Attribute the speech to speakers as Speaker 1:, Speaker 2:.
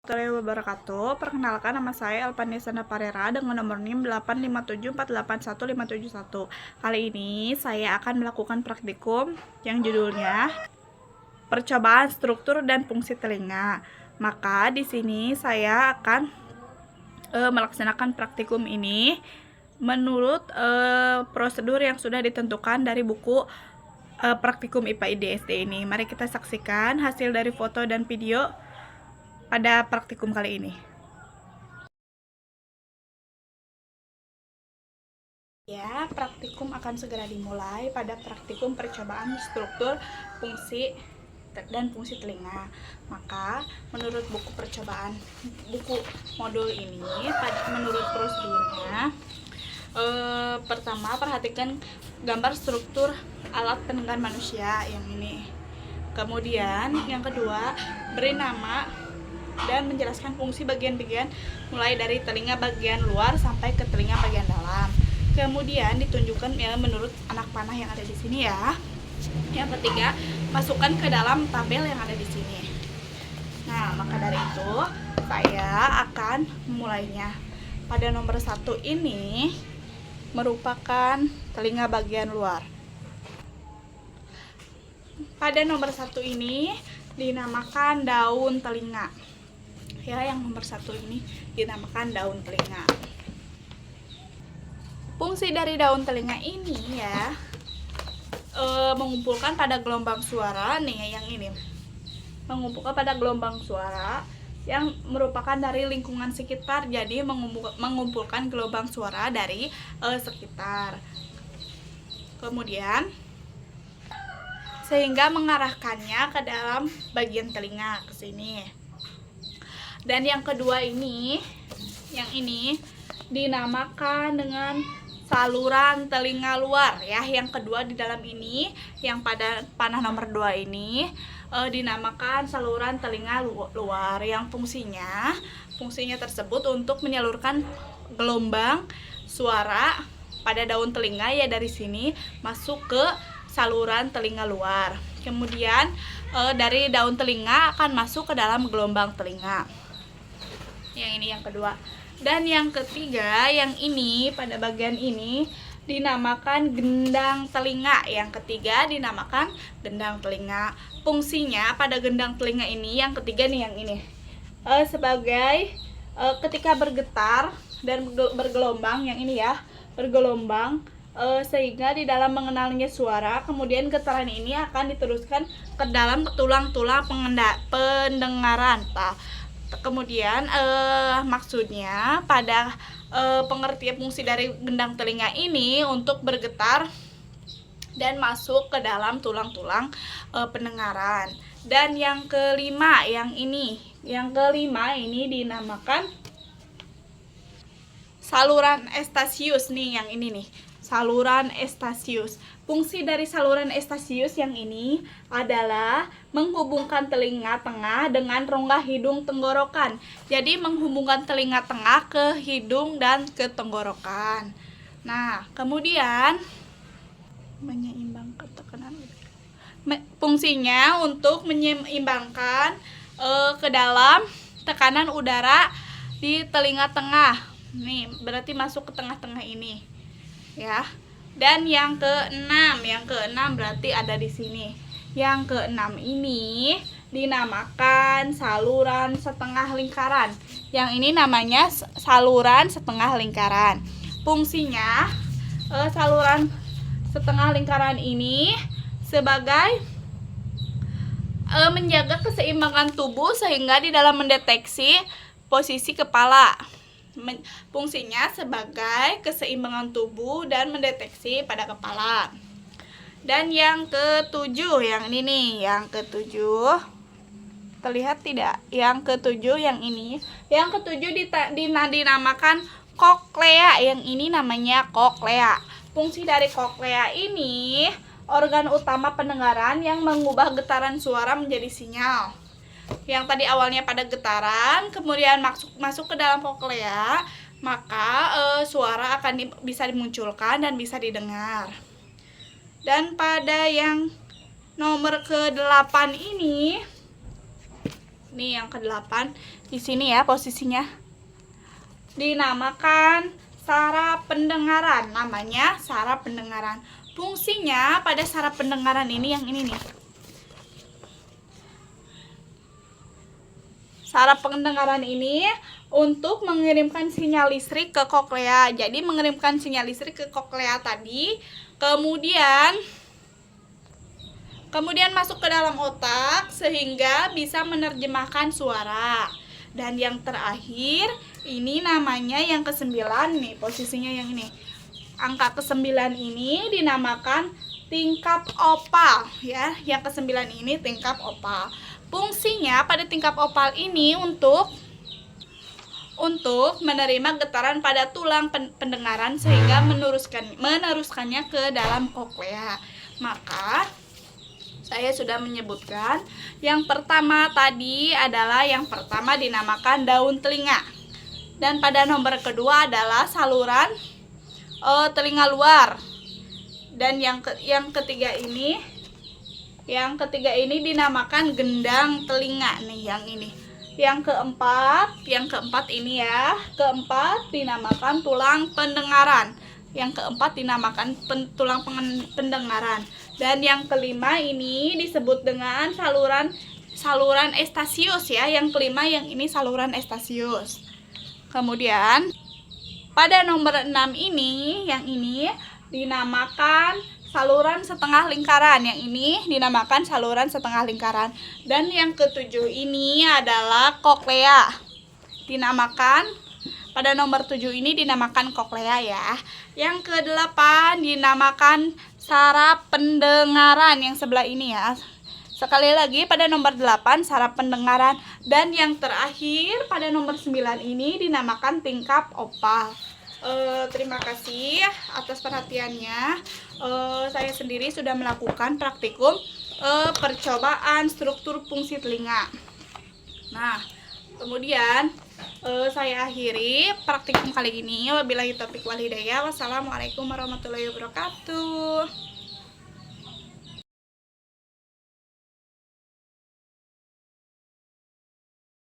Speaker 1: Warahmatullahi wabarakatuh. Perkenalkan, nama saya Elpanisana Parera dengan nomor NIM 857488151. Kali ini saya akan melakukan praktikum yang judulnya percobaan struktur dan fungsi telinga. Maka di sini saya akan melaksanakan praktikum ini menurut prosedur yang sudah ditentukan dari buku praktikum IPA IDSD ini. Mari kita saksikan hasil dari foto dan video pada praktikum kali ini. Ya, praktikum akan segera dimulai pada praktikum percobaan struktur, fungsi, dan fungsi telinga. Maka, menurut buku percobaan, buku modul ini, menurut prosedurnya, pertama perhatikan gambar struktur alat pendengar manusia yang ini. Kemudian, yang kedua, beri nama dan menjelaskan fungsi bagian-bagian mulai dari telinga bagian luar sampai ke telinga bagian dalam. Kemudian ditunjukkan ya menurut anak panah yang ada di sini ya. Yang ketiga, masukkan ke dalam tabel yang ada di sini. Nah, maka dari itu saya akan memulainya. Pada nomor 1 ini merupakan telinga bagian luar. Pada nomor 1 ini dinamakan daun telinga. Ya, yang nomor 1 ini dinamakan daun telinga. Fungsi dari daun telinga ini ya mengumpulkan pada gelombang suara nih, yang ini mengumpulkan pada gelombang suara yang merupakan dari lingkungan sekitar, jadi mengumpulkan gelombang suara dari sekitar. Kemudian sehingga mengarahkannya ke dalam bagian telinga ke sini. Dan yang kedua ini, yang ini dinamakan dengan saluran telinga luar ya. Yang kedua di dalam ini, yang pada panah nomor 2 ini dinamakan saluran telinga luar, yang fungsinya tersebut untuk menyalurkan gelombang suara pada daun telinga ya, dari sini masuk ke saluran telinga luar. Kemudian dari daun telinga akan masuk ke dalam gelombang telinga. Yang ini yang kedua. Dan yang ketiga, yang ini pada bagian ini dinamakan gendang telinga. Yang ketiga dinamakan gendang telinga. Fungsinya pada gendang telinga ini, yang ketiga nih, yang ini sebagai ketika bergetar dan bergelombang, yang ini ya, bergelombang sehingga di dalam mengenalnya suara, kemudian getaran ini akan diteruskan ke dalam tulang-tulang pendengaran. Kemudian maksudnya pada pengertian fungsi dari gendang telinga ini untuk bergetar dan masuk ke dalam tulang-tulang pendengaran. Dan yang kelima, yang kelima ini dinamakan saluran Eustachius nih, yang ini nih, saluran Eustachius. Fungsi dari saluran Eustachius yang ini adalah menghubungkan telinga tengah dengan rongga hidung tenggorokan. Jadi menghubungkan telinga tengah ke hidung dan ke tenggorokan. Nah, kemudian menyeimbangkan tekanan. Fungsinya untuk menyeimbangkan ke dalam tekanan udara di telinga tengah. Nih, berarti masuk ke tengah-tengah ini. Ya. Dan yang keenam berarti ada di sini. Yang keenam ini dinamakan saluran setengah lingkaran. Yang ini namanya saluran setengah lingkaran. Fungsinya saluran setengah lingkaran ini sebagai menjaga keseimbangan tubuh sehingga di dalam mendeteksi posisi kepala. Fungsinya sebagai keseimbangan tubuh dan mendeteksi pada kepala. Dan yang ketujuh, yang ini nih, yang ketujuh, terlihat tidak? Yang ketujuh yang ini, yang ketujuh dinamakan koklea. Yang ini namanya koklea. Fungsi dari koklea ini organ utama pendengaran yang mengubah getaran suara menjadi sinyal. Yang tadi awalnya pada getaran, kemudian masuk ke dalam koklea, maka suara akan bisa dimunculkan dan bisa didengar. Dan pada yang nomor ke-8 ini Ini yang ke-8 di sini ya posisinya. Dinamakan saraf pendengaran. Namanya saraf pendengaran. Fungsinya pada saraf pendengaran ini yang ini nih. Saraf pendengaran ini untuk mengirimkan sinyal listrik ke koklea. Jadi mengirimkan sinyal listrik ke koklea tadi, kemudian masuk ke dalam otak sehingga bisa menerjemahkan suara. Dan yang terakhir, ini namanya yang ke-9 nih, posisinya yang ini. Angka ke-9 ini dinamakan tingkap opal ya. Yang ke-9 ini tingkap opal. Fungsinya pada tingkap opal ini untuk menerima getaran pada tulang pendengaran sehingga meneruskannya ke dalam koklea. Maka saya sudah menyebutkan yang pertama tadi adalah yang pertama dinamakan daun telinga. Dan pada nomor kedua adalah saluran telinga luar. Dan yang ketiga ini dinamakan gendang telinga nih, yang ini. Yang keempat ini ya. Keempat dinamakan tulang pendengaran. Yang keempat dinamakan tulang pendengaran. Dan yang kelima ini disebut dengan saluran estasius ya. Yang kelima yang ini saluran estasius. Kemudian pada nomor 6 ini, yang ini dinamakan saluran setengah lingkaran. Yang ini dinamakan saluran setengah lingkaran. Dan yang ke-7 ini adalah koklea. Pada nomor 7 ini dinamakan koklea ya. Yang ke-8 dinamakan saraf pendengaran yang sebelah ini ya. Sekali lagi pada nomor 8 saraf pendengaran. Dan yang terakhir pada nomor 9 ini dinamakan tingkap opal. Terima kasih atas perhatiannya. Saya sendiri sudah melakukan praktikum percobaan struktur fungsi telinga. Nah, kemudian saya akhiri praktikum kali ini. Wabillahi taufiq wal hidayah. Wassalamualaikum warahmatullahi wabarakatuh.